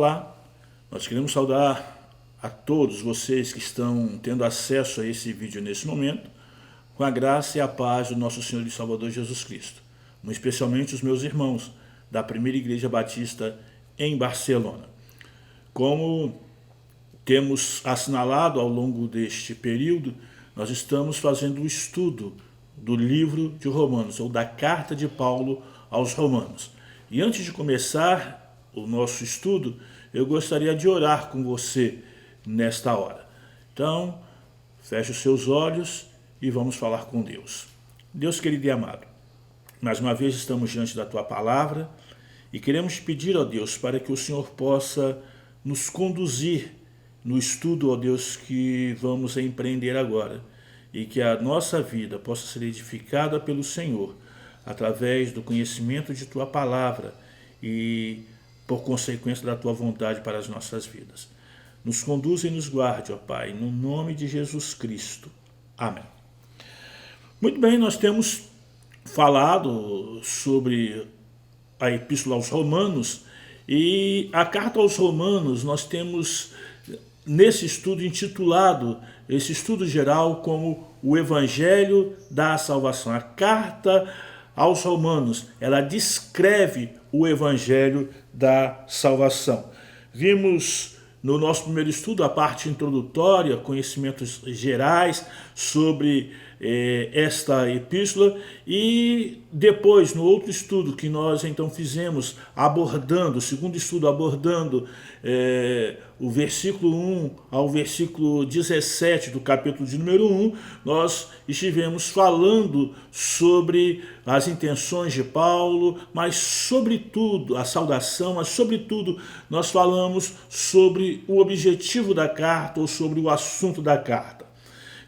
Olá, nós queremos saudar a todos vocês que estão tendo acesso a esse vídeo nesse momento, com a graça e a paz do nosso Senhor e Salvador Jesus Cristo, muito especialmente os meus irmãos da Primeira Igreja Batista em Barcelona. Como temos assinalado ao longo deste período, nós estamos fazendo o estudo do livro de Romanos, ou da carta de Paulo aos Romanos. E antes de começar o nosso estudo, eu gostaria de orar com você nesta hora. Então, feche os seus olhos e vamos falar com Deus. Deus querido e amado, mais uma vez estamos diante da Tua Palavra e queremos pedir, ó Deus, para que o Senhor possa nos conduzir no estudo, ó Deus, que vamos empreender agora, e que a nossa vida possa ser edificada pelo Senhor, através do conhecimento de Tua Palavra e, por consequência, da Tua vontade para as nossas vidas. Nos conduza e nos guarde, ó Pai, no nome de Jesus Cristo. Amém. Muito bem, nós temos falado sobre a Epístola aos Romanos, e a carta aos Romanos nós temos nesse estudo intitulado, esse estudo geral, como o Evangelho da Salvação. A carta aos Romanos, ela descreve o Evangelho da Salvação. Vimos no nosso primeiro estudo a parte introdutória, conhecimentos gerais sobre esta epístola, e depois no outro estudo que nós então fizemos, abordando, o segundo estudo abordando o versículo 1 ao versículo 17 do capítulo de número 1, nós estivemos falando sobre as intenções de Paulo, mas sobretudo a saudação, mas sobretudo nós falamos sobre o objetivo da carta, ou sobre o assunto da carta.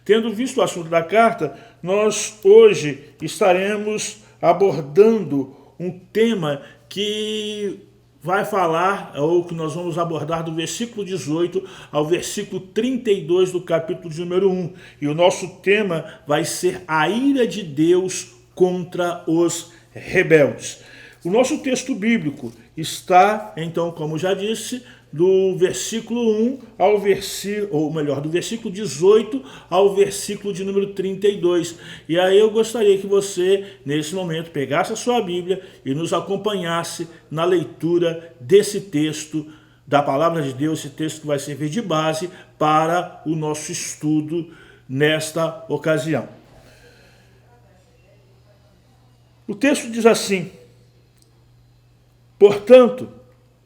Tendo visto o assunto da carta, nós hoje estaremos abordando um tema que vai falar, ou que nós vamos abordar do versículo 18 ao versículo 32 do capítulo de número 1. E o nosso tema vai ser a ira de Deus contra os rebeldes. O nosso texto bíblico está, então, como já disse, do versículo 1 ao do versículo 18 ao versículo de número 32. E aí eu gostaria que você, nesse momento, pegasse a sua Bíblia e nos acompanhasse na leitura desse texto da Palavra de Deus, esse texto que vai servir de base para o nosso estudo nesta ocasião. O texto diz assim: portanto,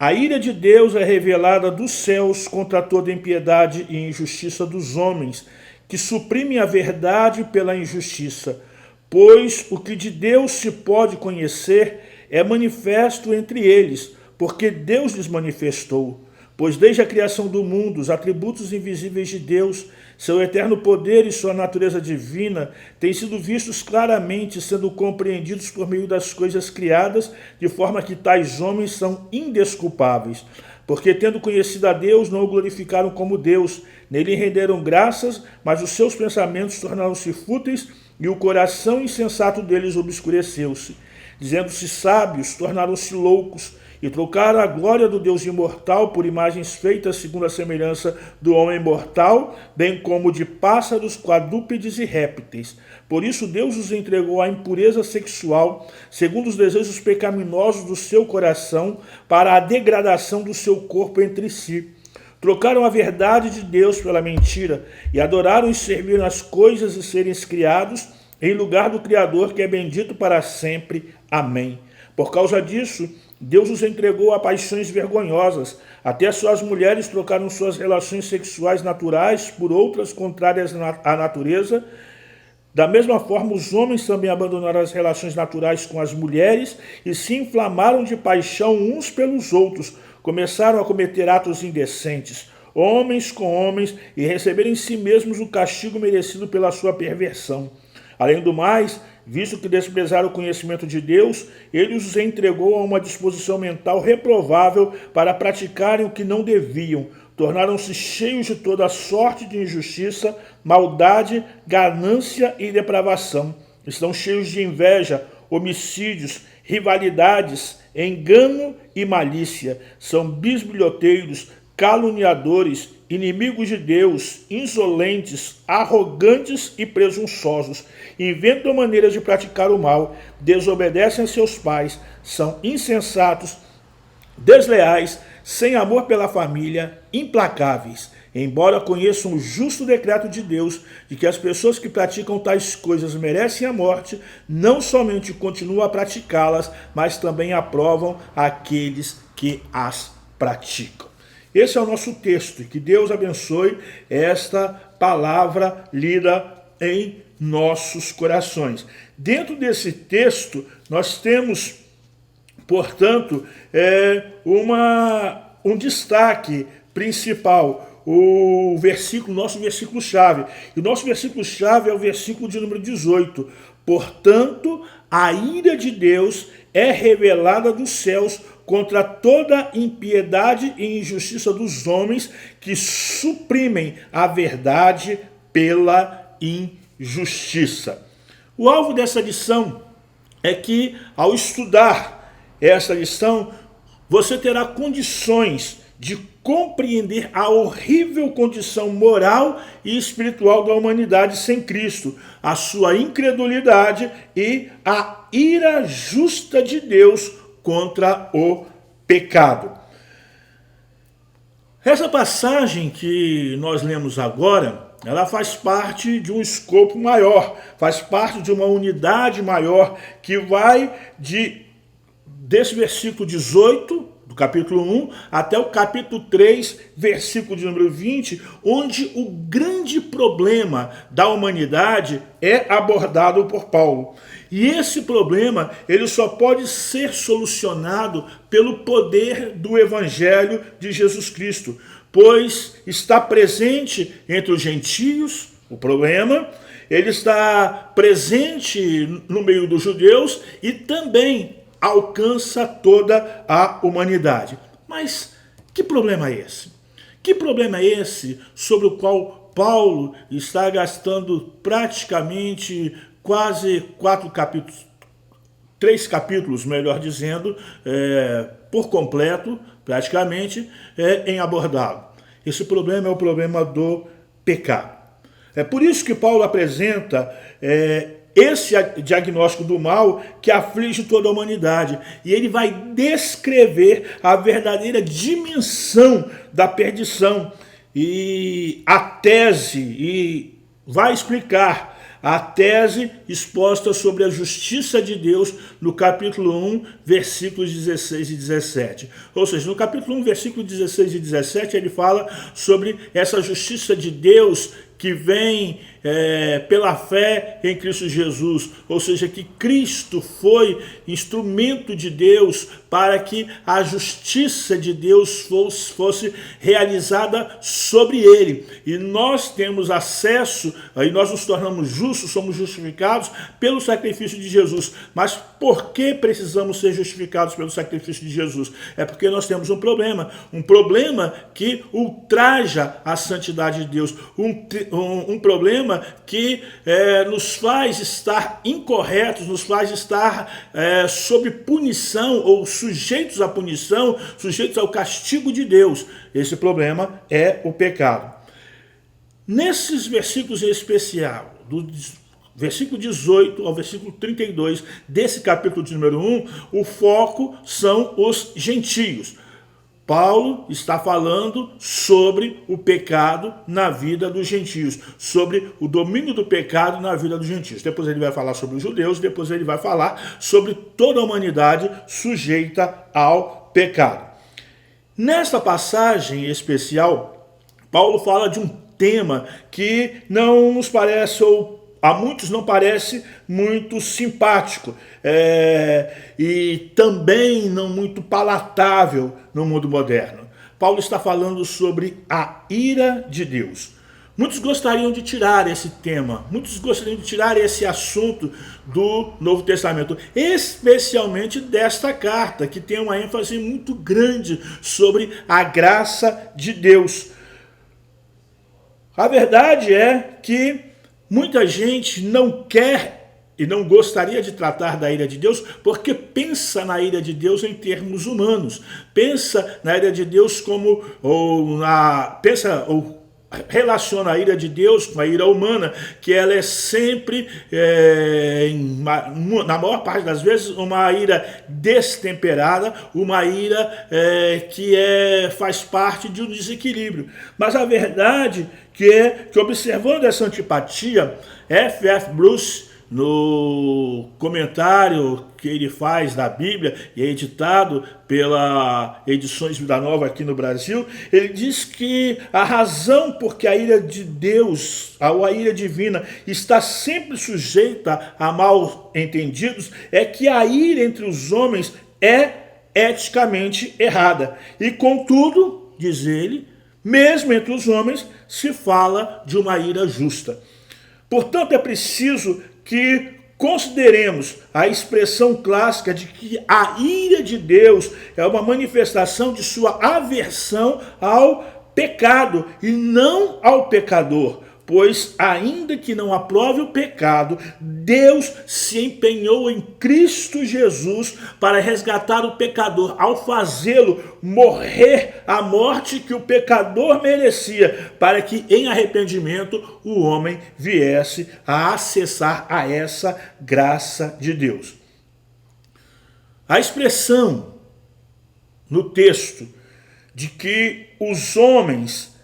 a ira de Deus é revelada dos céus contra toda impiedade e injustiça dos homens, que suprimem a verdade pela injustiça. Pois o que de Deus se pode conhecer é manifesto entre eles, porque Deus lhes manifestou. Pois desde a criação do mundo, os atributos invisíveis de Deus, seu eterno poder e sua natureza divina, têm sido vistos claramente, sendo compreendidos por meio das coisas criadas, de forma que tais homens são indesculpáveis. Porque, tendo conhecido a Deus, não o glorificaram como Deus, nele renderam graças, mas os seus pensamentos tornaram-se fúteis, e o coração insensato deles obscureceu-se. Dizendo-se sábios, tornaram-se loucos, e trocaram a glória do Deus imortal por imagens feitas segundo a semelhança do homem mortal, bem como de pássaros, quadrúpedes e répteis. Por isso Deus os entregou à impureza sexual, segundo os desejos pecaminosos do seu coração, para a degradação do seu corpo entre si. Trocaram a verdade de Deus pela mentira, e adoraram e serviram as coisas e seres criados, em lugar do Criador, que é bendito para sempre. Amém. Por causa disso, Deus os entregou a paixões vergonhosas. Até suas mulheres trocaram suas relações sexuais naturais por outras contrárias à natureza. Da mesma forma, os homens também abandonaram as relações naturais com as mulheres e se inflamaram de paixão uns pelos outros. Começaram a cometer atos indecentes, homens com homens, e receberam em si mesmos o castigo merecido pela sua perversão. Além do mais, visto que desprezaram o conhecimento de Deus, ele os entregou a uma disposição mental reprovável para praticarem o que não deviam. Tornaram-se cheios de toda sorte de injustiça, maldade, ganância e depravação. Estão cheios de inveja, homicídios, rivalidades, engano e malícia. São bisbilhoteiros, caluniadores, inimigos de Deus, insolentes, arrogantes e presunçosos. Inventam maneiras de praticar o mal, desobedecem a seus pais, são insensatos, desleais, sem amor pela família, implacáveis. Embora conheçam o justo decreto de Deus de que as pessoas que praticam tais coisas merecem a morte, não somente continuam a praticá-las, mas também aprovam aqueles que as praticam. Esse é o nosso texto, e que Deus abençoe esta palavra lida em nossos corações. Dentro desse texto, nós temos, portanto, um destaque principal, o versículo, nosso versículo-chave. E o nosso versículo-chave é o versículo de número 18. Portanto, a ira de Deus é revelada dos céus contra toda impiedade e injustiça dos homens que suprimem a verdade pela injustiça. O alvo dessa lição é que, ao estudar essa lição, você terá condições de compreender a horrível condição moral e espiritual da humanidade sem Cristo, a sua incredulidade e a ira justa de Deus contra o pecado. Essa passagem que nós lemos agora, ela faz parte de um escopo maior, faz parte de uma unidade maior que vai desse versículo 18, do capítulo 1, até o capítulo 3, versículo de número 20, onde o grande problema da humanidade é abordado por Paulo. E esse problema, ele só pode ser solucionado pelo poder do Evangelho de Jesus Cristo, pois está presente entre os gentios, o problema, ele está presente no meio dos judeus e também alcança toda a humanidade. Mas que problema é esse? Que problema é esse sobre o qual Paulo está gastando praticamente quase 3 capítulos, melhor dizendo, por completo, praticamente, em abordá-lo? Esse problema é o problema do pecado. É por isso que Paulo apresenta esse diagnóstico do mal que aflige toda a humanidade. E ele vai descrever a verdadeira dimensão da perdição. E a tese, e vai explicar a tese exposta sobre a justiça de Deus no capítulo 1, versículos 16 e 17. Ou seja, no capítulo 1, versículo 16 e 17, ele fala sobre essa justiça de Deus que vem pela fé em Cristo Jesus, ou seja, que Cristo foi instrumento de Deus para que a justiça de Deus fosse realizada sobre ele. E nós temos acesso, aí nós nos tornamos justos, somos justificados pelo sacrifício de Jesus. Mas por que precisamos ser justificados pelo sacrifício de Jesus? É porque nós temos um problema que ultraja a santidade de Deus, um problema que nos faz estar incorretos, nos faz estar sob punição ou sujeitos à punição, sujeitos ao castigo de Deus. Esse problema é o pecado. Nesses versículos em especial, do versículo 18 ao versículo 32 desse capítulo de número 1, o foco são os gentios. Paulo está falando sobre o pecado na vida dos gentios, sobre o domínio do pecado na vida dos gentios. Depois ele vai falar sobre os judeus, depois ele vai falar sobre toda a humanidade sujeita ao pecado. Nesta passagem especial, Paulo fala de um tema que não nos parece, ou a muitos não parece muito simpático e também não muito palatável no mundo moderno. Paulo está falando sobre a ira de Deus. Muitos gostariam de tirar esse tema, muitos gostariam de tirar esse assunto do Novo Testamento, especialmente desta carta, que tem uma ênfase muito grande sobre a graça de Deus. A verdade é que muita gente não quer e não gostaria de tratar da ira de Deus, porque pensa na ira de Deus em termos humanos. Pensa na ira de Deus como, relaciona a ira de Deus com a ira humana, que ela é sempre, na maior parte das vezes, uma ira destemperada, uma ira que faz parte de um desequilíbrio. Mas a verdade que observando essa antipatia, F.F. Bruce, no comentário que ele faz da Bíblia, e é editado pela Edições Vida Nova aqui no Brasil, ele diz que a razão por que a ira de Deus, ou a ira divina, está sempre sujeita a mal entendidos, é que a ira entre os homens é eticamente errada. E contudo, diz ele, mesmo entre os homens se fala de uma ira justa. Portanto, é preciso que consideremos a expressão clássica de que a ira de Deus é uma manifestação de sua aversão ao pecado e não ao pecador. Pois, ainda que não aprove o pecado, Deus se empenhou em Cristo Jesus para resgatar o pecador, ao fazê-lo morrer a morte que o pecador merecia, para que em arrependimento o homem viesse a acessar a essa graça de Deus. A expressão no texto de que os homens,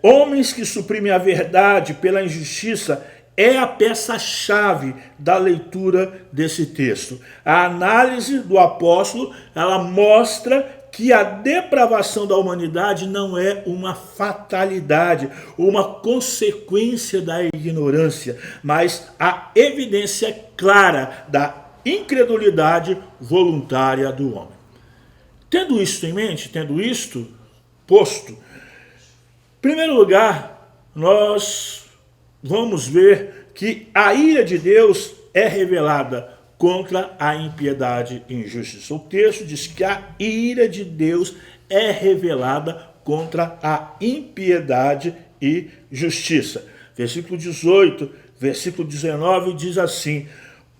homens que suprimem a verdade pela injustiça, é a peça-chave da leitura desse texto. A análise do apóstolo, ela mostra que a depravação da humanidade não é uma fatalidade, uma consequência da ignorância, mas a evidência clara da incredulidade voluntária do homem. Tendo isto em mente, tendo isto posto, em primeiro lugar, nós vamos ver que a ira de Deus é revelada contra a impiedade e injustiça. O texto diz que a ira de Deus é revelada contra a impiedade e justiça. Versículo 18, versículo 19 diz assim: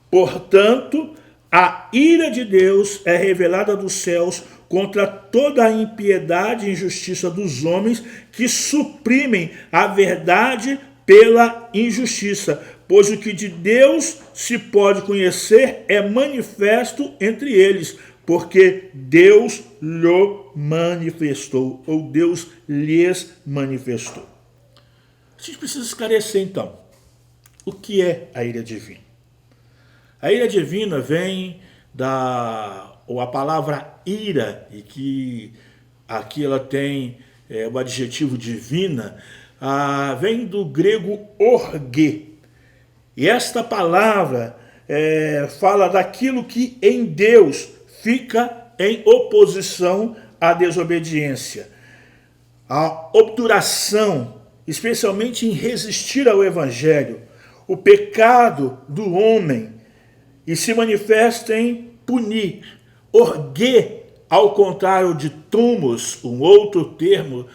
portanto, a ira de Deus é revelada dos céus contra toda a impiedade e injustiça dos homens que suprimem a verdade pela injustiça, pois o que de Deus se pode conhecer é manifesto entre eles, porque Deus lhe manifestou, ou Deus lhes manifestou. A gente precisa esclarecer então, o que é a ira divina? A ira divina vem a palavra ira, e que aqui ela tem o adjetivo divina, vem do grego orgue. E esta palavra fala daquilo que em Deus fica em oposição à desobediência. A obturação, especialmente em resistir ao evangelho, o pecado do homem, e se manifesta em punir. Orgue, ao contrário de tumos, um outro termo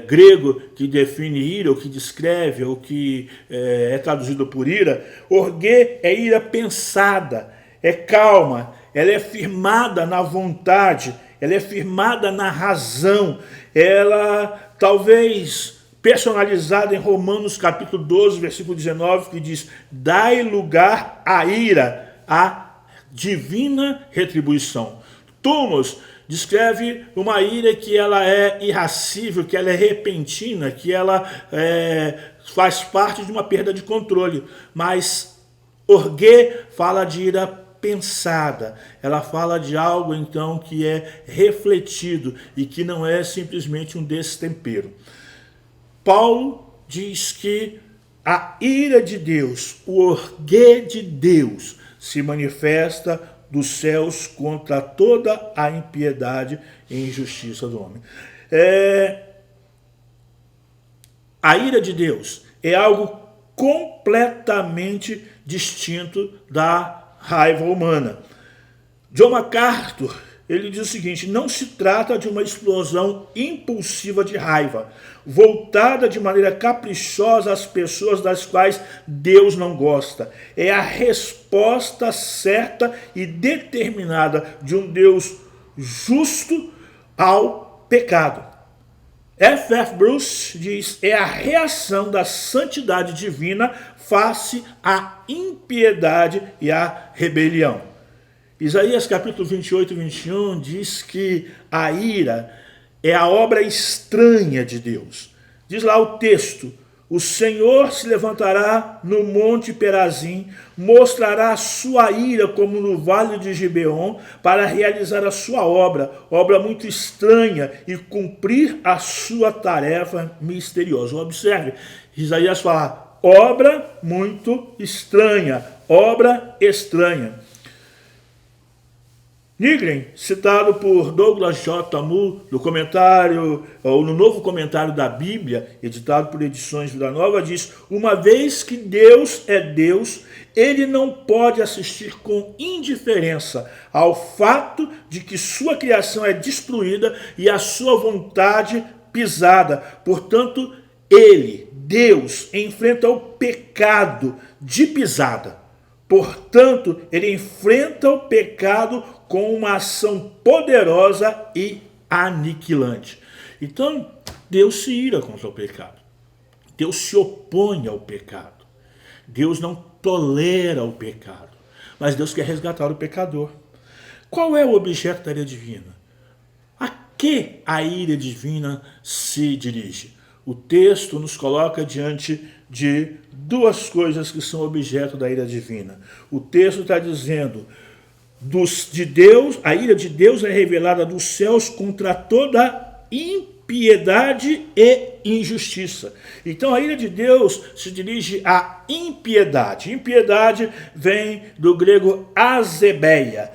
grego que define ira, ou que descreve, ou que é traduzido por ira. Orgue é ira pensada, é calma, ela é firmada na vontade, ela é firmada na razão, ela talvez personalizada em Romanos capítulo 12, versículo 19, que diz: dai lugar à ira, à divina retribuição. Tumos descreve uma ira que ela é irracível, que ela é repentina, que ela faz parte de uma perda de controle. Mas orgue fala de ira pensada, ela fala de algo então que é refletido e que não é simplesmente um destempero. Paulo diz que a ira de Deus, o orgue de Deus, se manifesta dos céus contra toda a impiedade e injustiça do homem. A ira de Deus é algo completamente distinto da raiva humana. John MacArthur, ele diz o seguinte: não se trata de uma explosão impulsiva de raiva, voltada de maneira caprichosa às pessoas das quais Deus não gosta. É a resposta certa e determinada de um Deus justo ao pecado. F.F. Bruce diz: é a reação da santidade divina face à impiedade e à rebelião. Isaías capítulo 28 e 21 diz que a ira é a obra estranha de Deus. Diz lá o texto: o Senhor se levantará no monte Perazim, mostrará a sua ira como no vale de Gibeon, para realizar a sua obra muito estranha, e cumprir a sua tarefa misteriosa. Observe, Isaías fala, obra muito estranha, obra estranha. Nigren, citado por Douglas J. Moore no comentário, ou no novo comentário da Bíblia, editado por Edições Vida Nova, diz: uma vez que Deus é Deus, ele não pode assistir com indiferença ao fato de que sua criação é destruída e a sua vontade pisada. Portanto, ele, Deus, enfrenta o pecado de pisada. Portanto, ele enfrenta o pecado com uma ação poderosa e aniquilante. Então, Deus se ira contra o pecado. Deus se opõe ao pecado. Deus não tolera o pecado. Mas Deus quer resgatar o pecador. Qual é o objeto da ira divina? A que a ira divina se dirige? O texto nos coloca diante de duas coisas que são objeto da ira divina. O texto está dizendo: a ira de Deus é revelada dos céus contra toda impiedade e injustiça. Então a ira de Deus se dirige à impiedade. Impiedade vem do grego azebeia.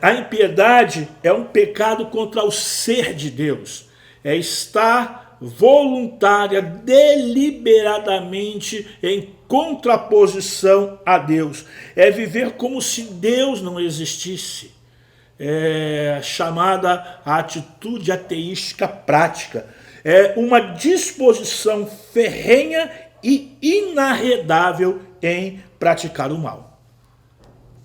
A impiedade é um pecado contra o ser de Deus. É estar voluntária, deliberadamente em contraposição a Deus. É viver como se Deus não existisse. É chamada a atitude ateística prática. É uma disposição ferrenha e inarredável em praticar o mal.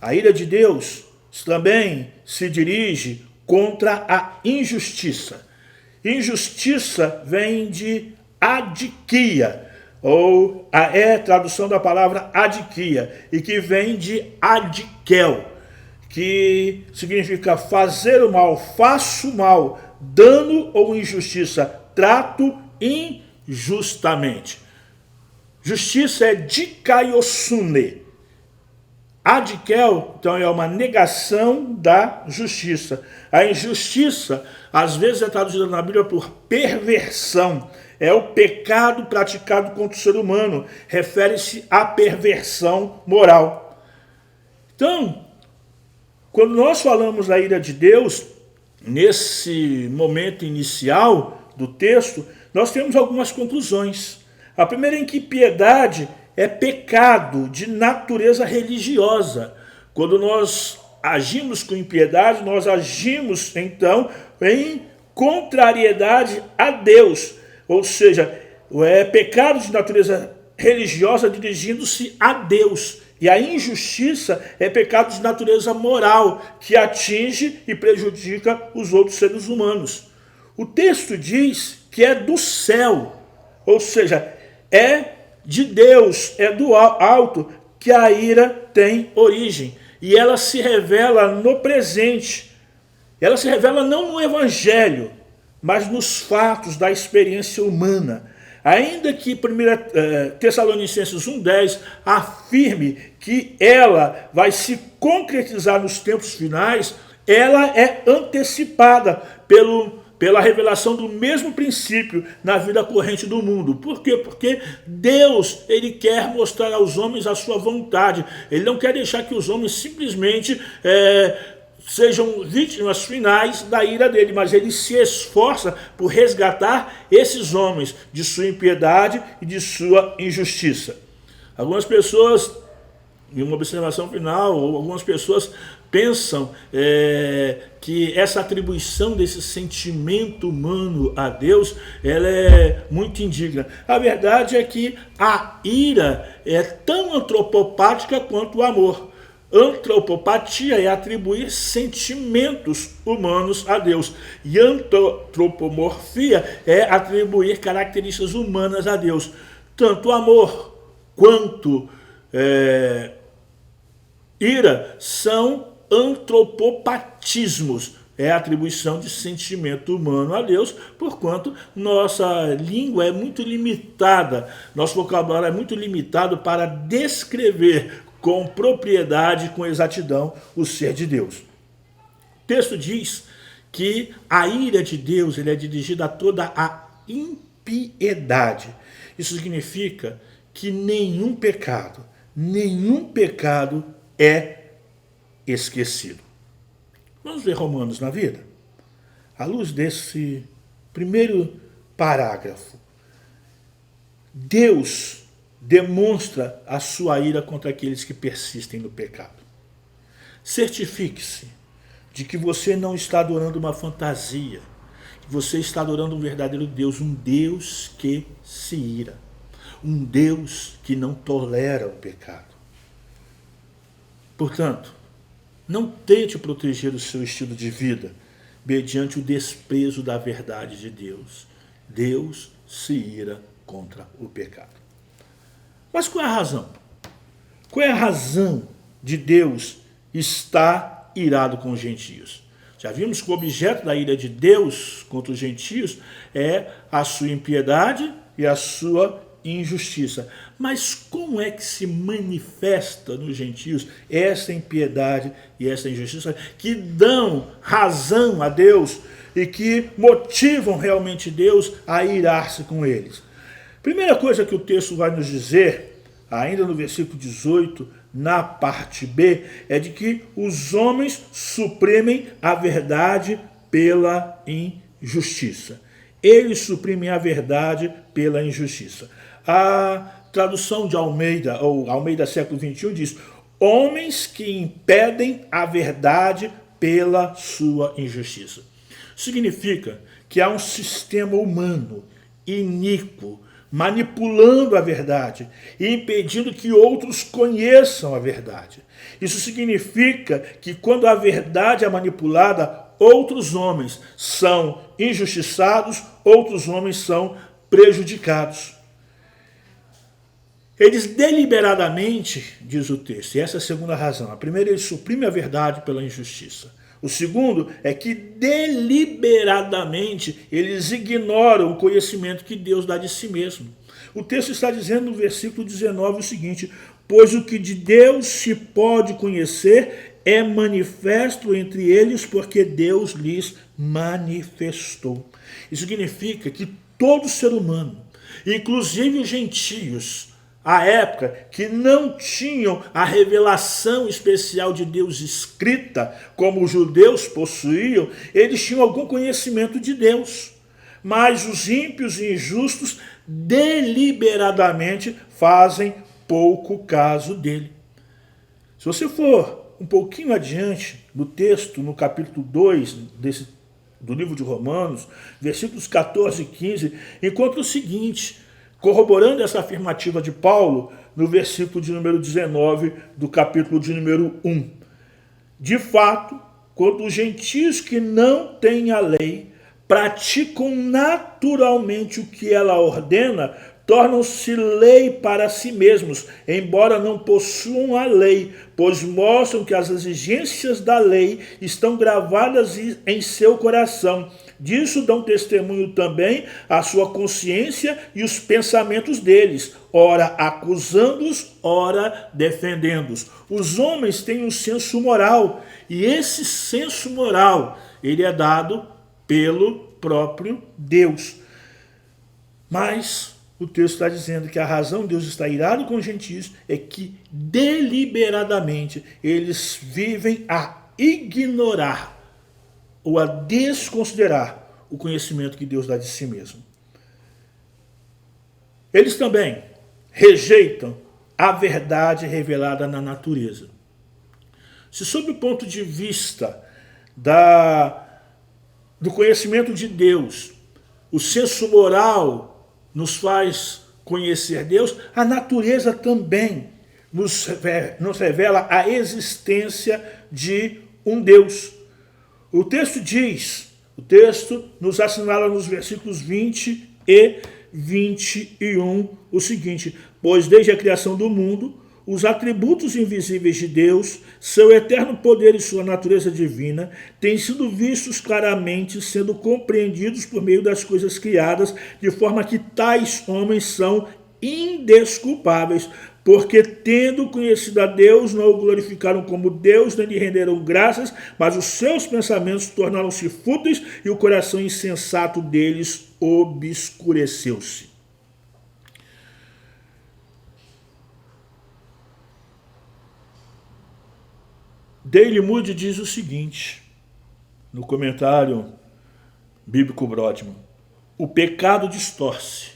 A ira de Deus também se dirige contra a injustiça. Injustiça vem de adiquia, ou é tradução da palavra adiquia, e que vem de adiquel, que significa fazer o mal, faço mal, dano ou injustiça, trato injustamente. Justiça é dikaiosune. Adikel, então, é uma negação da justiça. A injustiça, às vezes, é traduzida na Bíblia por perversão. É o pecado praticado contra o ser humano. Refere-se à perversão moral. Então, quando nós falamos da ira de Deus, nesse momento inicial do texto, nós temos algumas conclusões. A primeira é que piedade é pecado de natureza religiosa. Quando nós agimos com impiedade, nós agimos, então, em contrariedade a Deus. Ou seja, é pecado de natureza religiosa dirigindo-se a Deus. E a injustiça é pecado de natureza moral, que atinge e prejudica os outros seres humanos. O texto diz que é do céu, ou seja, é de Deus, é do alto, que a ira tem origem. E ela se revela no presente. Ela se revela não no evangelho, mas nos fatos da experiência humana. Ainda que 1 Tessalonicenses 1,10 afirme que ela vai se concretizar nos tempos finais, ela é antecipada pela revelação do mesmo princípio na vida corrente do mundo. Por quê? Porque Deus, ele quer mostrar aos homens a sua vontade. Ele não quer deixar que os homens simplesmente sejam vítimas finais da ira dele, mas ele se esforça por resgatar esses homens de sua impiedade e de sua injustiça. Algumas pessoas E uma observação final, algumas pessoas pensam que essa atribuição desse sentimento humano a Deus, ela é muito indigna. A verdade é que a ira é tão antropopática quanto o amor. Antropopatia é atribuir sentimentos humanos a Deus. E antropomorfia é atribuir características humanas a Deus. Tanto amor quanto ira são antropopatismos, é a atribuição de sentimento humano a Deus, porquanto nossa língua é muito limitada, nosso vocabulário é muito limitado para descrever com propriedade, com exatidão, o ser de Deus. O texto diz que a ira de Deus ele é dirigida a toda a impiedade. Isso significa que nenhum pecado é esquecido. Vamos ver Romanos na vida? À luz desse primeiro parágrafo, Deus demonstra a sua ira contra aqueles que persistem no pecado. Certifique-se de que você não está adorando uma fantasia, que você está adorando um verdadeiro Deus, um Deus que se ira, um Deus que não tolera o pecado. Portanto, não tente proteger o seu estilo de vida mediante o desprezo da verdade de Deus. Deus se ira contra o pecado. Mas qual é a razão? Qual é a razão de Deus estar irado com os gentios? Já vimos que o objeto da ira de Deus contra os gentios é a sua impiedade e a sua injustiça. Mas como é que se manifesta nos gentios essa impiedade e essa injustiça que dão razão a Deus e que motivam realmente Deus a irar-se com eles? Primeira coisa que o texto vai nos dizer, ainda no versículo 18, na parte B, é de que os homens suprimem a verdade pela injustiça. Eles suprimem a verdade pela injustiça. A tradução de Almeida, ou Almeida século XXI, diz: homens que impedem a verdade pela sua injustiça. Significa que há um sistema humano iníquo, manipulando a verdade e impedindo que outros conheçam a verdade. Isso significa que quando a verdade é manipulada, outros homens são injustiçados, outros homens são prejudicados. Eles deliberadamente, diz o texto, e essa é a segunda razão. A primeira, eles suprimem a verdade pela injustiça. O segundo é que deliberadamente eles ignoram o conhecimento que Deus dá de si mesmo. O texto está dizendo no versículo 19 o seguinte: pois o que de Deus se pode conhecer é manifesto entre eles, porque Deus lhes manifestou. Isso significa que todo ser humano, inclusive os gentios, à época, que não tinham a revelação especial de Deus escrita, como os judeus possuíam, eles tinham algum conhecimento de Deus. Mas os ímpios e injustos deliberadamente fazem pouco caso dele. Se você for um pouquinho adiante no texto, no capítulo 2 do livro de Romanos, versículos 14 e 15, encontra o seguinte: corroborando essa afirmativa de Paulo, no versículo de número 19 do capítulo de número 1. De fato, quando os gentios que não têm a lei praticam naturalmente o que ela ordena, tornam-se lei para si mesmos, embora não possuam a lei, pois mostram que as exigências da lei estão gravadas em seu coração. Disso dão testemunho também a sua consciência e os pensamentos deles, ora acusando-os, ora defendendo-os. Os homens têm um senso moral, e esse senso moral ele é dado pelo próprio Deus. Mas o texto está dizendo que a razão de Deus estar irado com os gentios é que deliberadamente eles vivem a ignorar ou a desconsiderar o conhecimento que Deus dá de si mesmo. Eles também rejeitam a verdade revelada na natureza. Se sob o ponto de vista do conhecimento de Deus, o senso moral nos faz conhecer Deus, a natureza também nos revela a existência de um Deus. O texto nos assinala nos versículos 20 e 21 o seguinte: pois desde a criação do mundo, os atributos invisíveis de Deus, seu eterno poder e sua natureza divina, têm sido vistos claramente, sendo compreendidos por meio das coisas criadas, de forma que tais homens são indesculpáveis, porque tendo conhecido a Deus, não o glorificaram como Deus, nem lhe renderam graças, mas os seus pensamentos tornaram-se fúteis e o coração insensato deles obscureceu-se. Daley Moody diz o seguinte, no comentário bíblico Brodmann: o pecado distorce,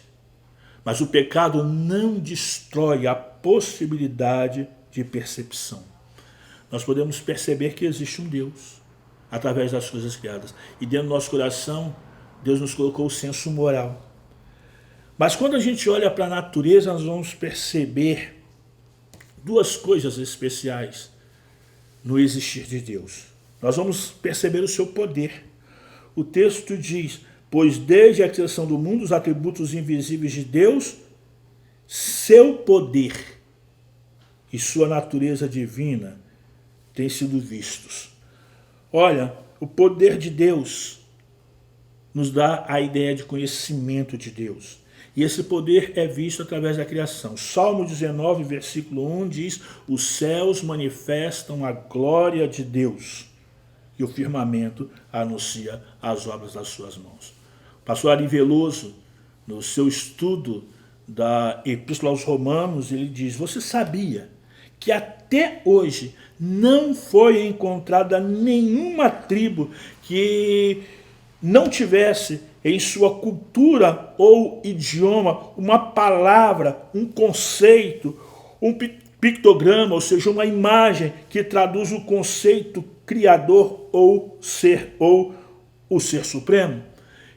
mas o pecado não destrói a possibilidade de percepção. Nós podemos perceber que existe um Deus através das coisas criadas. E dentro do nosso coração, Deus nos colocou o senso moral. Mas quando a gente olha para a natureza, nós vamos perceber duas coisas especiais no existir de Deus. Nós vamos perceber o seu poder. O texto diz: pois desde a criação do mundo, os atributos invisíveis de Deus, seu poder e sua natureza divina têm sido vistos. Olha, o poder de Deus nos dá a ideia de conhecimento de Deus. E esse poder é visto através da criação. Salmo 19, versículo 1 diz: os céus manifestam a glória de Deus, e o firmamento anuncia as obras das suas mãos. O pastor Ari Veloso, no seu estudo da Epístola aos Romanos, ele diz: você sabia que até hoje não foi encontrada nenhuma tribo que não tivesse em sua cultura ou idioma uma palavra, um conceito, um pictograma, ou seja, uma imagem que traduz o conceito criador ou o ser supremo?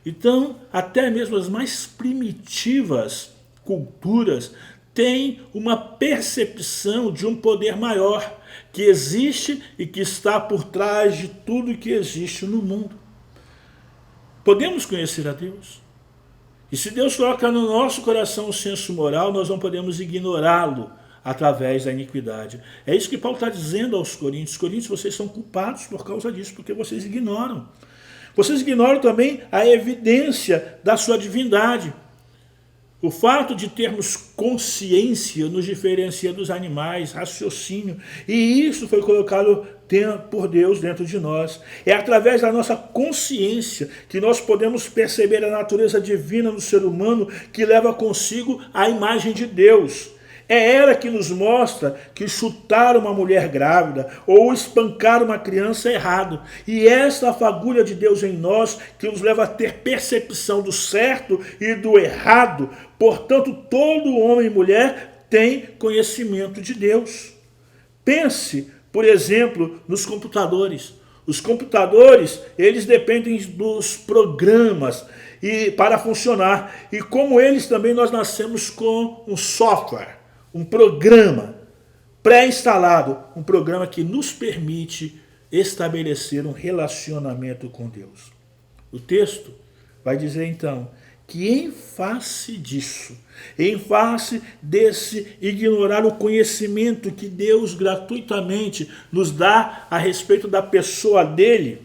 Então, até mesmo as mais primitivas culturas têm uma percepção de um poder maior que existe e que está por trás de tudo que existe no mundo. Podemos conhecer a Deus. E se Deus coloca no nosso coração o senso moral, nós não podemos ignorá-lo através da iniquidade. É isso que Paulo está dizendo aos Coríntios. Coríntios, vocês são culpados por causa disso, porque vocês ignoram. Vocês ignoram também a evidência da sua divindade. O fato de termos consciência nos diferencia dos animais, raciocínio, e isso foi colocado por Deus dentro de nós. É através da nossa consciência que nós podemos perceber a natureza divina no ser humano, que leva consigo a imagem de Deus. É ela que nos mostra que chutar uma mulher grávida ou espancar uma criança é errado. E esta fagulha de Deus em nós que nos leva a ter percepção do certo e do errado. Portanto, todo homem e mulher tem conhecimento de Deus. Pense, por exemplo, nos computadores. Os computadores, eles dependem dos programas para funcionar. E como eles também, nós nascemos com um software, um programa pré-instalado, um programa que nos permite estabelecer um relacionamento com Deus. O texto vai dizer então que em face disso, em face desse ignorar o conhecimento que Deus gratuitamente nos dá a respeito da pessoa dele,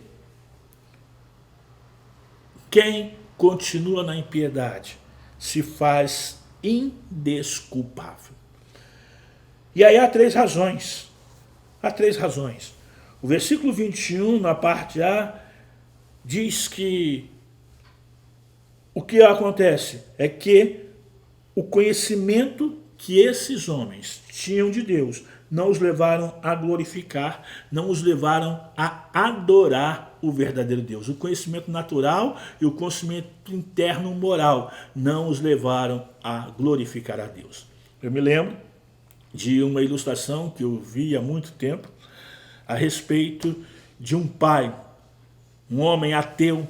quem continua na impiedade se faz indesculpável. E aí há três razões. Há três razões. O versículo 21, na parte A, diz que o que acontece é que o conhecimento que esses homens tinham de Deus não os levaram a glorificar, não os levaram a adorar o verdadeiro Deus. O conhecimento natural e o conhecimento interno moral não os levaram a glorificar a Deus. Eu me lembro de uma ilustração que eu vi há muito tempo a respeito de um pai, um homem ateu,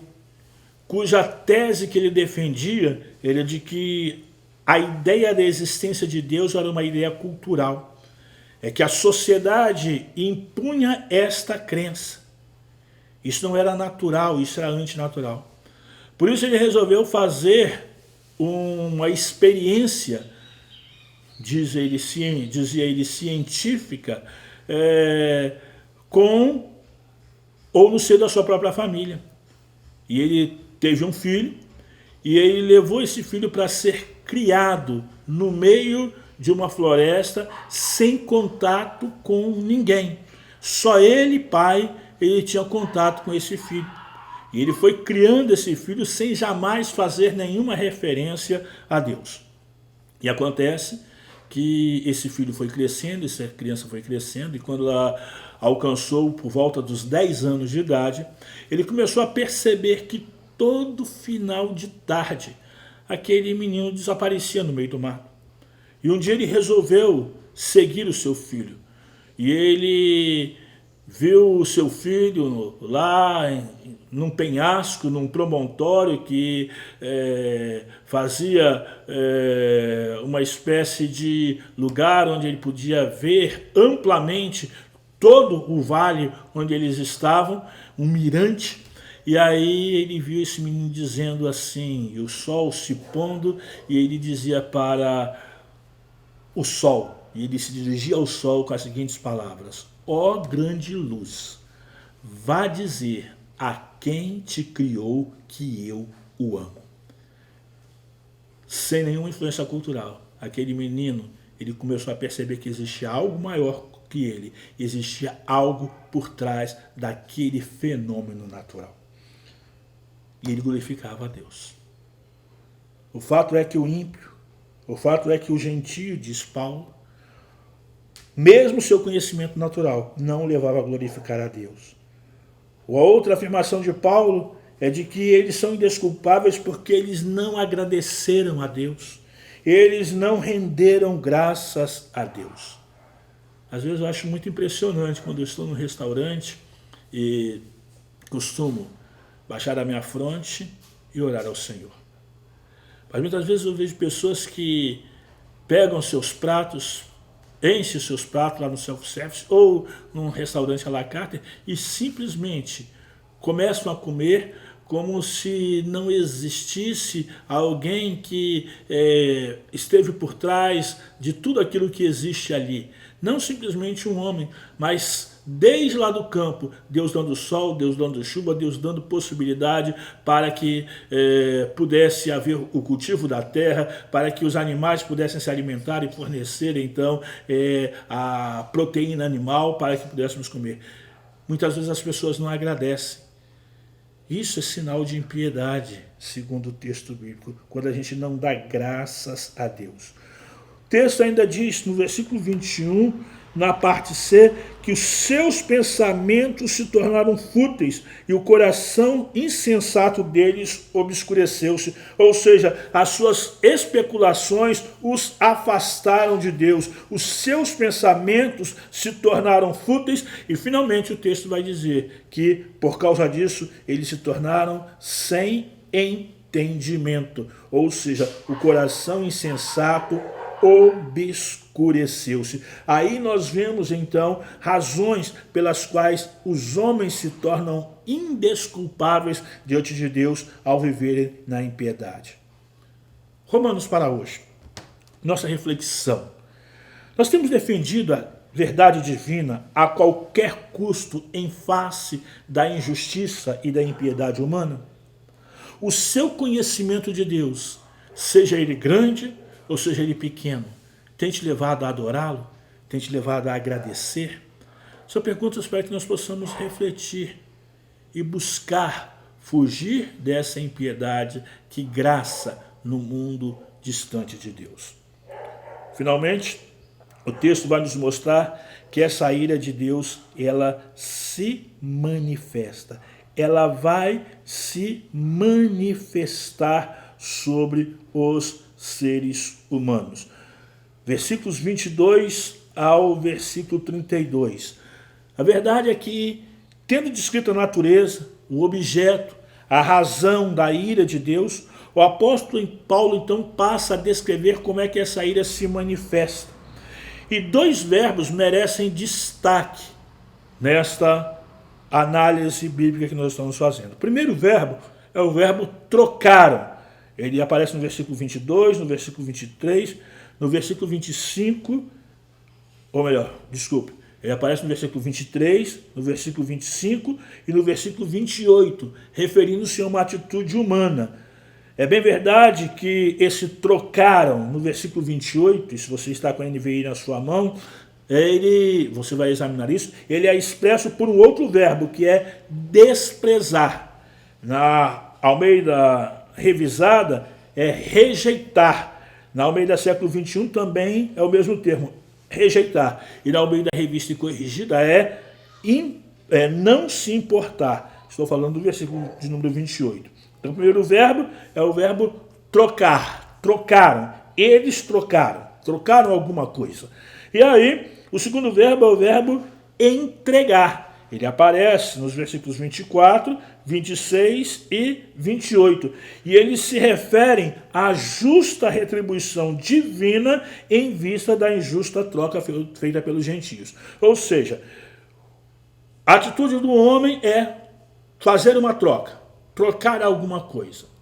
cuja tese que ele defendia era de que a ideia da existência de Deus era uma ideia cultural. É que a sociedade impunha esta crença. Isso não era natural, isso era antinatural. Por isso ele resolveu fazer uma experiência, dizia ele, científica, com ou no seio da sua própria família. E ele teve um filho, e ele levou esse filho para ser criado no meio de uma floresta, sem contato com ninguém. Só ele, pai, ele tinha contato com esse filho. E ele foi criando esse filho sem jamais fazer nenhuma referência a Deus. E acontece que esse filho foi crescendo, essa criança foi crescendo, e quando ela alcançou por volta dos 10 anos de idade, ele começou a perceber que todo final de tarde aquele menino desaparecia no meio do mato. E um dia ele resolveu seguir o seu filho. E ele viu o seu filho lá num penhasco, num promontório que fazia uma espécie de lugar onde ele podia ver amplamente todo o vale onde eles estavam, um mirante. E aí ele viu esse menino dizendo assim, e o sol se pondo, e ele dizia para o sol, e ele se dirigia ao sol com as seguintes palavras: ó grande luz, vá dizer a quem te criou que eu o amo. Sem nenhuma influência cultural, aquele menino, ele começou a perceber que existia algo maior que ele, existia algo por trás daquele fenômeno natural. E ele glorificava a Deus. O fato é que o ímpio, o fato é que o gentio, diz Paulo, mesmo seu conhecimento natural não o levava a glorificar a Deus. A outra afirmação de Paulo é de que eles são indesculpáveis porque eles não agradeceram a Deus. Eles não renderam graças a Deus. Às vezes eu acho muito impressionante quando eu estou num restaurante e costumo baixar a minha fronte e orar ao Senhor. Mas muitas vezes eu vejo pessoas que pegam seus pratos, enchem seus pratos lá no self-service ou num restaurante à la carte e simplesmente começam a comer como se não existisse alguém que esteve por trás de tudo aquilo que existe ali. Não simplesmente um homem, mas desde lá do campo, Deus dando sol, Deus dando chuva, Deus dando possibilidade para que pudesse haver o cultivo da terra, para que os animais pudessem se alimentar e fornecer então a proteína animal para que pudéssemos comer. Muitas vezes as pessoas não agradecem. Isso é sinal de impiedade, segundo o texto bíblico, quando a gente não dá graças a Deus. O texto ainda diz, no versículo 21, na parte C, que os seus pensamentos se tornaram fúteis e o coração insensato deles obscureceu-se. Ou seja, as suas especulações os afastaram de Deus. Os seus pensamentos se tornaram fúteis e finalmente o texto vai dizer que por causa disso eles se tornaram sem entendimento. Ou seja, o coração insensato obscureceu-se. Aí nós vemos então razões pelas quais os homens se tornam indesculpáveis diante de Deus ao viverem na impiedade. Romanos para hoje. Nossa reflexão. Nós temos defendido a verdade divina a qualquer custo em face da injustiça e da impiedade humana? O seu conhecimento de Deus, seja ele grande ou seja ele pequeno, tem te levado a adorá-lo? Tem te levado a agradecer? São perguntas para que nós possamos refletir e buscar fugir dessa impiedade que graça no mundo distante de Deus. Finalmente, o texto vai nos mostrar que essa ira de Deus, ela se manifesta. Ela vai se manifestar sobre os seres humanos. Versículos 22 ao versículo 32. A verdade é que, tendo descrito a natureza, o objeto, a razão da ira de Deus, o apóstolo Paulo então passa a descrever como é que essa ira se manifesta. E dois verbos merecem destaque nesta análise bíblica que nós estamos fazendo. O primeiro verbo é o verbo trocaram. Ele aparece no versículo 22, no versículo 23, no versículo 25, ou melhor, desculpe, ele aparece no versículo 23, no versículo 25 e no versículo 28, referindo-se a uma atitude humana. É bem verdade que esse trocaram no versículo 28, e se você está com a NVI na sua mão, você vai examinar isso, ele é expresso por um outro verbo, que é desprezar. Na Almeida Revisada é rejeitar. Na Almeida Século XXI também é o mesmo termo, rejeitar. E na Almeida Revista e Corrigida é não se importar. Estou falando do versículo de número 28. Então, o primeiro verbo é o verbo trocar. Trocaram. Eles trocaram. Trocaram alguma coisa. E aí, o segundo verbo é o verbo entregar. Ele aparece nos versículos 24, 26 e 28. E eles se referem à justa retribuição divina em vista da injusta troca feita pelos gentios. Ou seja, a atitude do homem é fazer uma troca, trocar alguma coisa.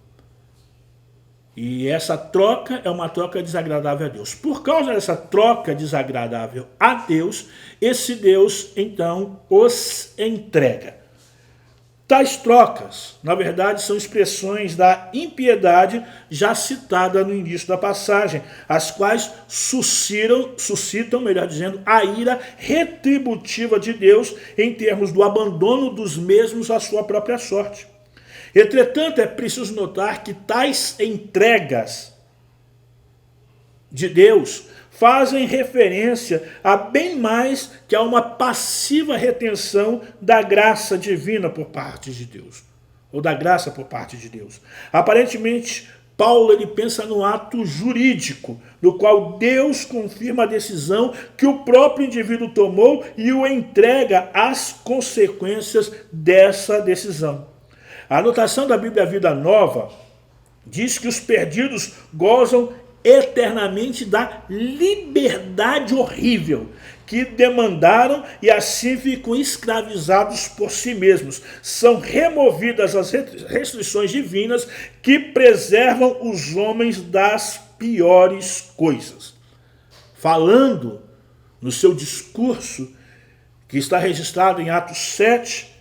E essa troca é uma troca desagradável a Deus. Por causa dessa troca desagradável a Deus, esse Deus, então, os entrega. Tais trocas, na verdade, são expressões da impiedade já citada no início da passagem, as quais suscitam, melhor dizendo, a ira retributiva de Deus em termos do abandono dos mesmos à sua própria sorte. Entretanto, é preciso notar que tais entregas de Deus fazem referência a bem mais que a uma passiva retenção da graça divina por parte de Deus, ou da graça por parte de Deus. Aparentemente, Paulo ele pensa no ato jurídico, no qual Deus confirma a decisão que o próprio indivíduo tomou e o entrega às consequências dessa decisão. A anotação da Bíblia Vida Nova diz que os perdidos gozam eternamente da liberdade horrível que demandaram e assim ficam escravizados por si mesmos. São removidas as restrições divinas que preservam os homens das piores coisas. Falando no seu discurso, que está registrado em Atos 7,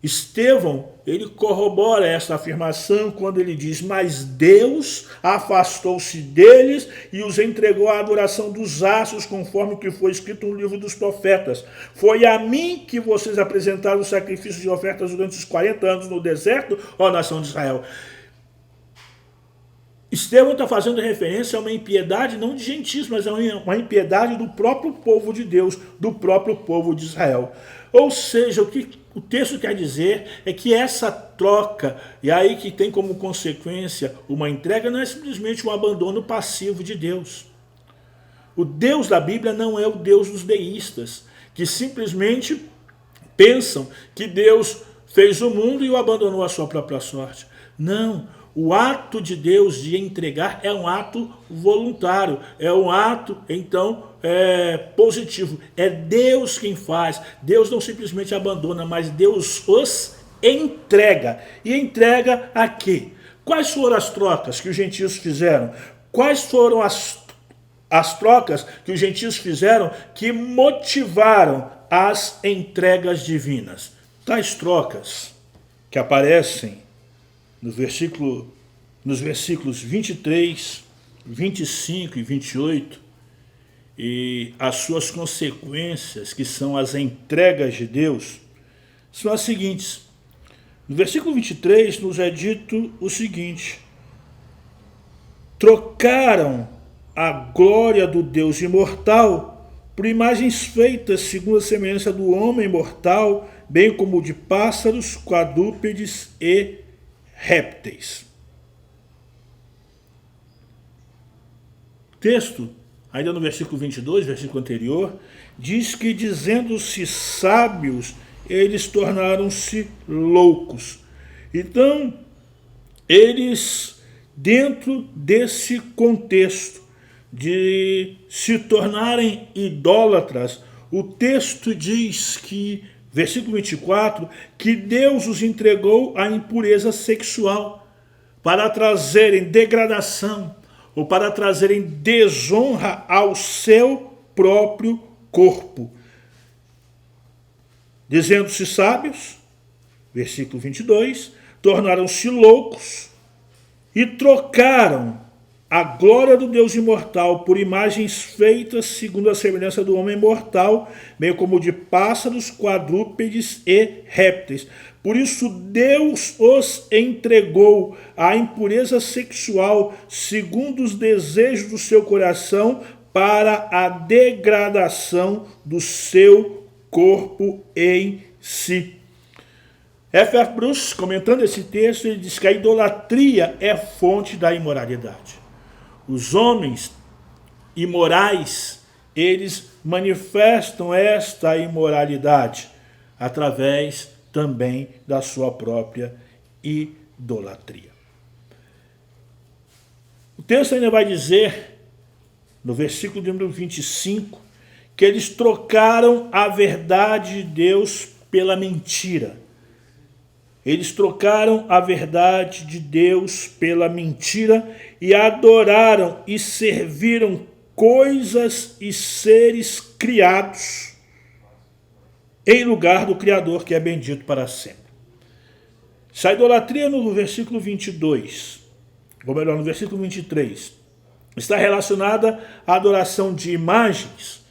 Estevão, ele corrobora essa afirmação quando ele diz: mas Deus afastou-se deles e os entregou à adoração dos astros, conforme o que foi escrito no livro dos profetas. Foi a mim que vocês apresentaram o sacrifício de ofertas durante os 40 anos no deserto, ó nação de Israel. Estevão está fazendo referência a uma impiedade não de gentios, mas a uma impiedade do próprio povo de Deus, do próprio povo de Israel. Ou seja, o que o texto quer dizer é que essa troca, e aí que tem como consequência uma entrega, não é simplesmente um abandono passivo de Deus. O Deus da Bíblia não é o Deus dos deístas, que simplesmente pensam que Deus fez o mundo e o abandonou à sua própria sorte. Não. O ato de Deus de entregar é um ato voluntário, é um ato, então, positivo. É Deus quem faz. Deus não simplesmente abandona, mas Deus os entrega. E entrega a quê? Quais foram as trocas que os gentios fizeram? Quais foram as trocas que os gentios fizeram que motivaram as entregas divinas? Tais trocas que aparecem nos versículos 23, 25 e 28, e as suas consequências, que são as entregas de Deus, são as seguintes. No versículo 23 nos é dito o seguinte: trocaram a glória do Deus imortal por imagens feitas segundo a semelhança do homem mortal, bem como de pássaros, quadrúpedes e répteis. O texto ainda no versículo 22, versículo anterior, diz que dizendo-se sábios, eles tornaram-se loucos. Então, eles, dentro desse contexto de se tornarem idólatras, o texto diz que, versículo 24, que Deus os entregou à impureza sexual para trazerem degradação ou para trazerem desonra ao seu próprio corpo. Dizendo-se sábios, versículo 22, tornaram-se loucos e trocaram a glória do Deus imortal por imagens feitas segundo a semelhança do homem mortal, bem como de pássaros, quadrúpedes e répteis. Por isso Deus os entregou à impureza sexual segundo os desejos do seu coração para a degradação do seu corpo em si. F.F. Bruce, comentando esse texto, ele diz que a idolatria é fonte da imoralidade. Os homens imorais, eles manifestam esta imoralidade através também da sua própria idolatria. O texto ainda vai dizer, no versículo de número 25, que eles trocaram a verdade de Deus pela mentira. Eles trocaram a verdade de Deus pela mentira e adoraram e serviram coisas e seres criados em lugar do Criador, que é bendito para sempre. Se a idolatria no versículo 22, ou melhor, no versículo 23, está relacionada à adoração de imagens,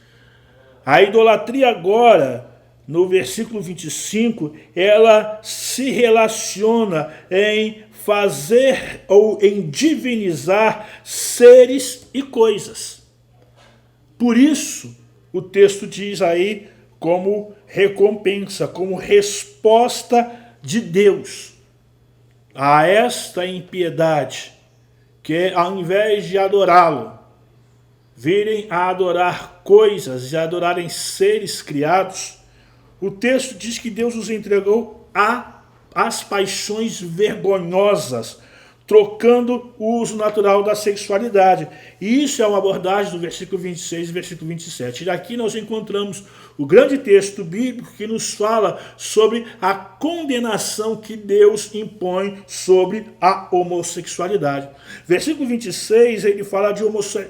a idolatria agora, no versículo 25, ela se relaciona em fazer ou em divinizar seres e coisas. Por isso, o texto diz aí como recompensa, como resposta de Deus a esta impiedade, que ao invés de adorá-lo, virem a adorar coisas e a adorarem seres criados, o texto diz que Deus os entregou às paixões vergonhosas, trocando o uso natural da sexualidade. E isso é uma abordagem do versículo 26 e versículo 27. E aqui nós encontramos o grande texto bíblico que nos fala sobre a condenação que Deus impõe sobre a homossexualidade. Versículo 26, ele fala de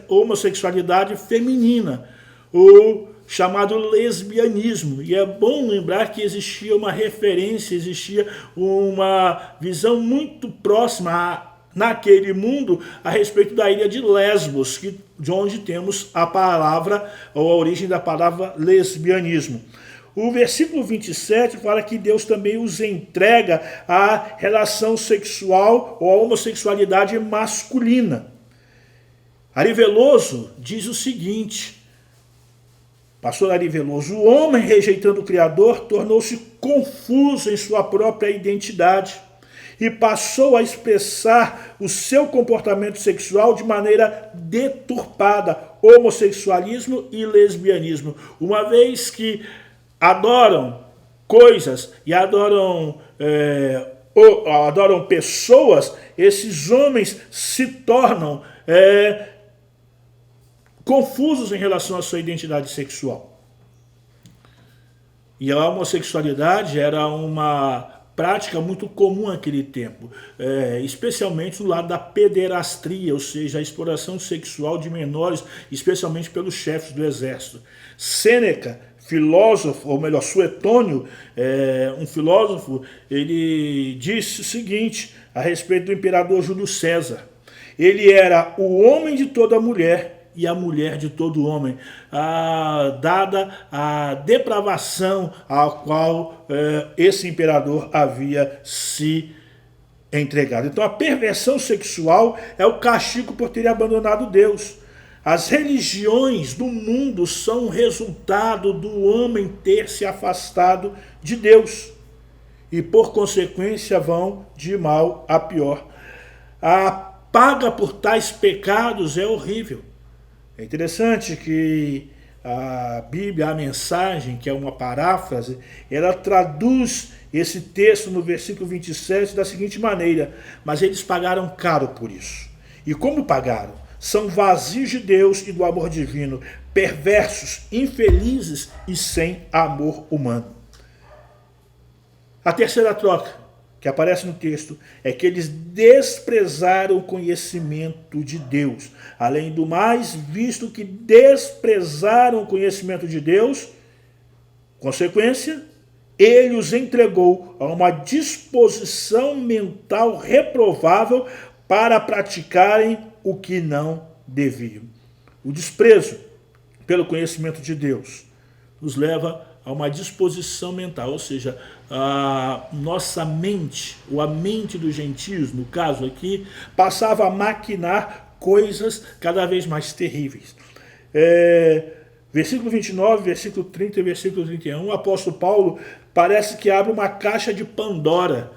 homossexualidade feminina, ou chamado lesbianismo. E é bom lembrar que existia uma referência, existia uma visão muito próxima naquele mundo a respeito da ilha de Lesbos, de onde temos a palavra, ou a origem da palavra lesbianismo. O versículo 27 fala que Deus também os entrega à relação sexual ou à homossexualidade masculina. Ari Veloso diz o seguinte: pastor Ari Veloso, o homem, rejeitando o Criador, tornou-se confuso em sua própria identidade e passou a expressar o seu comportamento sexual de maneira deturpada, homossexualismo e lesbianismo. Uma vez que adoram coisas e adoram pessoas, esses homens se tornam confusos em relação à sua identidade sexual. E a homossexualidade era uma prática muito comum naquele tempo, especialmente do lado da pederastria, ou seja, a exploração sexual de menores, especialmente pelos chefes do exército. Sêneca, filósofo, ou melhor, Suetônio, um filósofo, ele disse o seguinte a respeito do imperador Júlio César: ele era o homem de toda mulher e a mulher de todo homem, dada a depravação a qual esse imperador havia se entregado. Então a perversão sexual é o castigo por ter abandonado Deus. As religiões do mundo são o resultado do homem ter se afastado de Deus e por consequência vão de mal a pior. A paga por tais pecados é horrível. É interessante que a Bíblia, a Mensagem, que é uma paráfrase, ela traduz esse texto no versículo 27 da seguinte maneira: mas eles pagaram caro por isso. E como pagaram? São vazios de Deus e do amor divino, perversos, infelizes e sem amor humano. A terceira troca, que aparece no texto, é que eles desprezaram o conhecimento de Deus. Além do mais, visto que desprezaram o conhecimento de Deus, consequência, ele os entregou a uma disposição mental reprovável para praticarem o que não deviam. O desprezo pelo conhecimento de Deus nos leva a uma disposição mental, ou seja, a nossa mente, ou a mente dos gentios, no caso aqui, passava a maquinar coisas cada vez mais terríveis. Versículo 29, versículo 30 e versículo 31, o apóstolo Paulo parece que abre uma caixa de Pandora,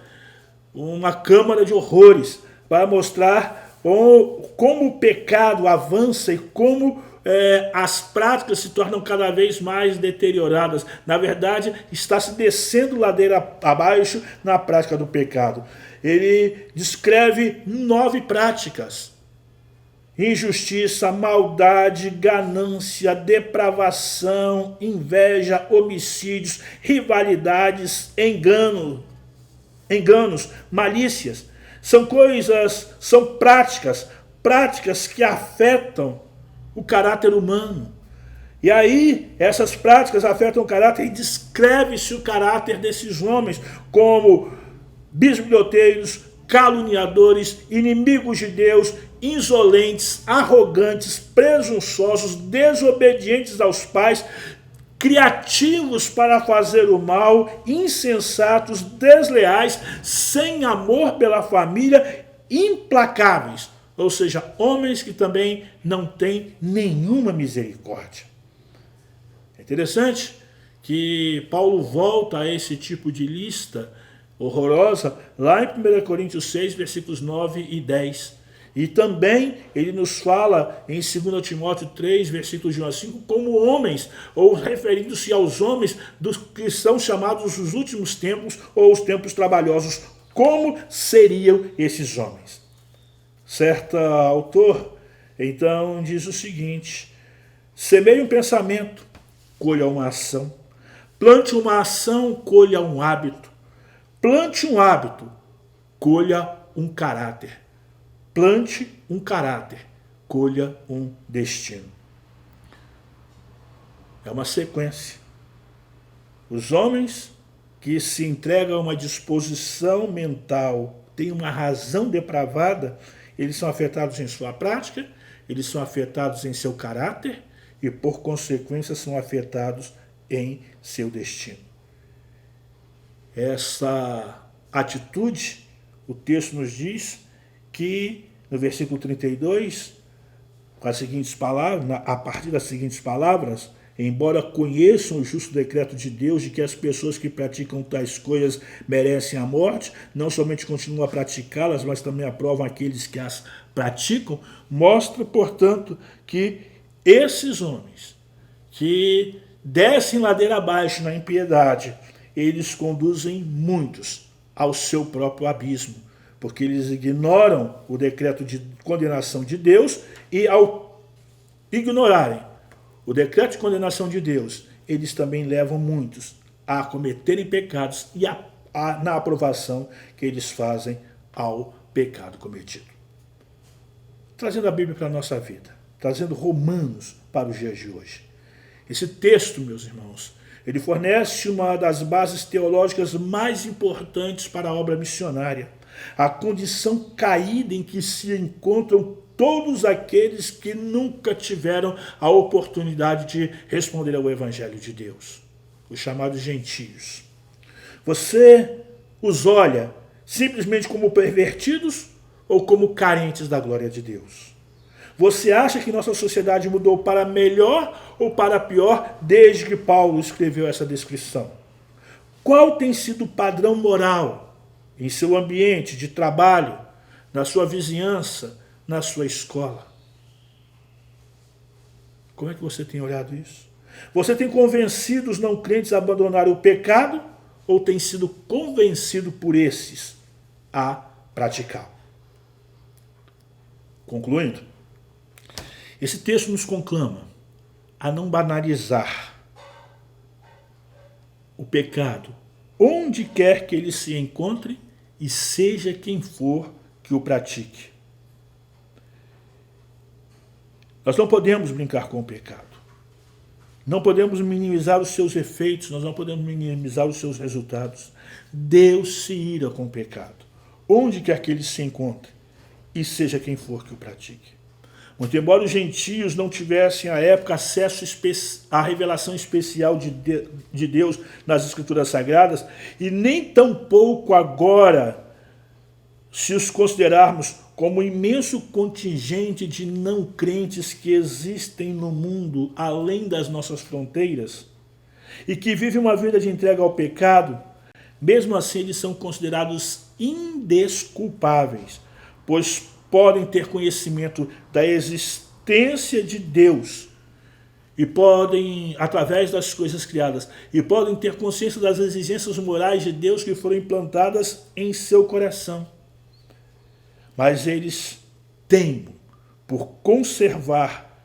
uma câmara de horrores, para mostrar como o pecado avança e como as práticas se tornam cada vez mais deterioradas. Na verdade, está se descendo ladeira abaixo na prática do pecado. Ele descreve 9 práticas: injustiça, maldade, ganância, depravação, inveja, homicídios, rivalidades, enganos, malícias. São práticas que afetam o caráter humano. E aí, essas práticas afetam o caráter e descreve-se o caráter desses homens como bisbilhoteiros, caluniadores, inimigos de Deus, insolentes, arrogantes, presunçosos, desobedientes aos pais, criativos para fazer o mal, insensatos, desleais, sem amor pela família, implacáveis. Ou seja, homens que também não têm nenhuma misericórdia. É interessante que Paulo volta a esse tipo de lista horrorosa lá em 1 Coríntios 6, versículos 9 e 10. E também ele nos fala em 2 Timóteo 3, versículos de 1 a 5, como homens, ou referindo-se aos homens dos que são chamados os últimos tempos ou os tempos trabalhosos. Como seriam esses homens? Certo autor, então, diz o seguinte: semeie um pensamento, colha uma ação. Plante uma ação, colha um hábito. Plante um hábito, colha um caráter. Plante um caráter, colha um destino. É uma sequência. Os homens que se entregam a uma disposição mental, têm uma razão depravada, eles são afetados em sua prática, eles são afetados em seu caráter e, por consequência, são afetados em seu destino. Essa atitude, o texto nos diz que, no versículo 32, com as seguintes palavras, a partir das seguintes palavras: embora conheçam o justo decreto de Deus de que as pessoas que praticam tais coisas merecem a morte, não somente continuam a praticá-las, mas também aprovam aqueles que as praticam, mostra, portanto, que esses homens que descem ladeira abaixo na impiedade, eles conduzem muitos ao seu próprio abismo, porque eles ignoram o decreto de condenação de Deus e, ao ignorarem o decreto de condenação de Deus, eles também levam muitos a cometerem pecados e na aprovação que eles fazem ao pecado cometido. Trazendo a Bíblia para a nossa vida, trazendo Romanos para os dias de hoje. Esse texto, meus irmãos, ele fornece uma das bases teológicas mais importantes para a obra missionária, a condição caída em que se encontram todos aqueles que nunca tiveram a oportunidade de responder ao Evangelho de Deus, os chamados gentios. Você os olha simplesmente como pervertidos ou como carentes da glória de Deus? Você acha que nossa sociedade mudou para melhor ou para pior desde que Paulo escreveu essa descrição? Qual tem sido o padrão moral em seu ambiente de trabalho, na sua vizinhança, na sua escola? Como é que você tem olhado isso? Você tem convencido os não crentes a abandonarem o pecado ou tem sido convencido por esses a praticá-lo? Concluindo, esse texto nos conclama a não banalizar o pecado, onde quer que ele se encontre e seja quem for que o pratique. Nós não podemos brincar com o pecado. Não podemos minimizar os seus efeitos, nós não podemos minimizar os seus resultados. Deus se ira com o pecado, onde quer que ele se encontre e seja quem for que o pratique. Muito embora os gentios não tivessem à época acesso à revelação especial de Deus nas Escrituras Sagradas, e nem tampouco agora, se os considerarmos como um imenso contingente de não crentes que existem no mundo além das nossas fronteiras e que vivem uma vida de entrega ao pecado, mesmo assim eles são considerados indesculpáveis, pois podem ter conhecimento da existência de Deus e podem, através das coisas criadas, e podem ter consciência das exigências morais de Deus que foram implantadas em seu coração. Mas eles teimam por conservar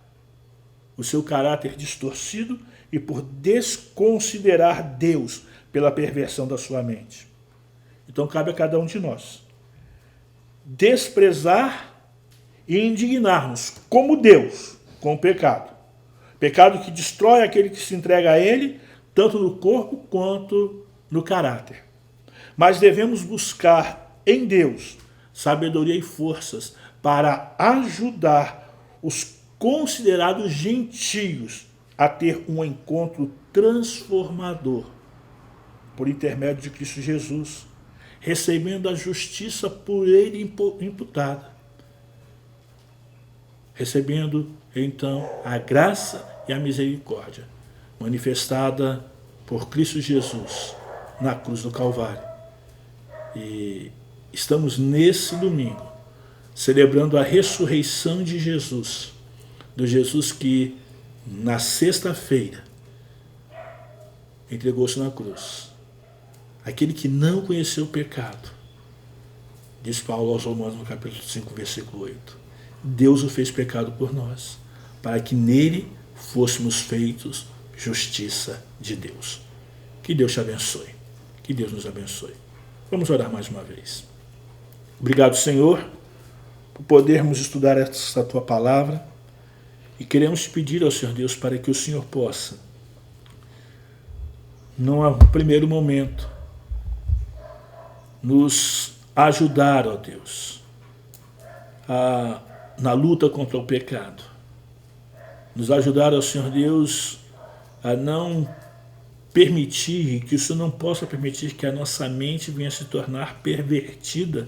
o seu caráter distorcido e por desconsiderar Deus pela perversão da sua mente. Então cabe a cada um de nós desprezar e indignar-nos como Deus com o pecado. Pecado que destrói aquele que se entrega a ele, tanto no corpo quanto no caráter. Mas devemos buscar em Deus sabedoria e forças para ajudar os considerados gentios a ter um encontro transformador por intermédio de Cristo Jesus, recebendo a justiça por ele imputada, recebendo então a graça e a misericórdia manifestada por Cristo Jesus na cruz do Calvário. E estamos nesse domingo celebrando a ressurreição de Jesus, do Jesus que na sexta-feira entregou-se na cruz. Aquele que não conheceu o pecado, diz Paulo aos Romanos no capítulo 5, versículo 8. Deus o fez pecado por nós, para que nele fôssemos feitos justiça de Deus. Que Deus te abençoe. Que Deus nos abençoe. Vamos orar mais uma vez. Obrigado, Senhor, por podermos estudar essa Tua palavra e queremos pedir ao Senhor Deus para que o Senhor possa, num primeiro momento, nos ajudar, ó Deus, na luta contra o pecado. Nos ajudar, ó Senhor Deus, a não permitir, que isso não possa permitir que a nossa mente venha se tornar pervertida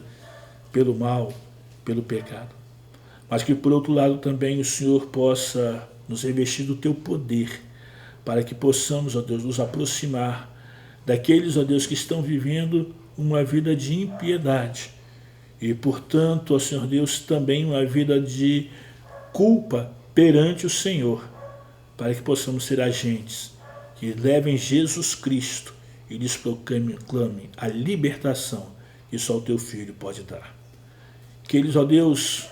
pelo mal, pelo pecado. Mas que, por outro lado, também o Senhor possa nos revestir do Teu poder, para que possamos, ó Deus, nos aproximar daqueles, ó Deus, que estão vivendo uma vida de impiedade e, portanto, ó Senhor Deus, também uma vida de culpa perante o Senhor, para que possamos ser agentes que levem Jesus Cristo e lhes proclamem a libertação que só o Teu Filho pode dar. Que eles, ó Deus,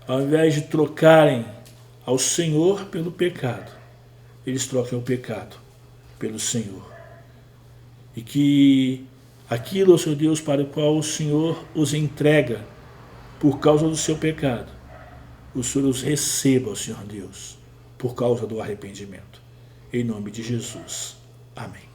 ao invés de trocarem ao Senhor pelo pecado, eles troquem o pecado pelo Senhor. E que aquilo, ó Senhor Deus, para o qual o Senhor os entrega por causa do seu pecado, o Senhor os receba, ó Senhor Deus, por causa do arrependimento. Em nome de Jesus. Amém.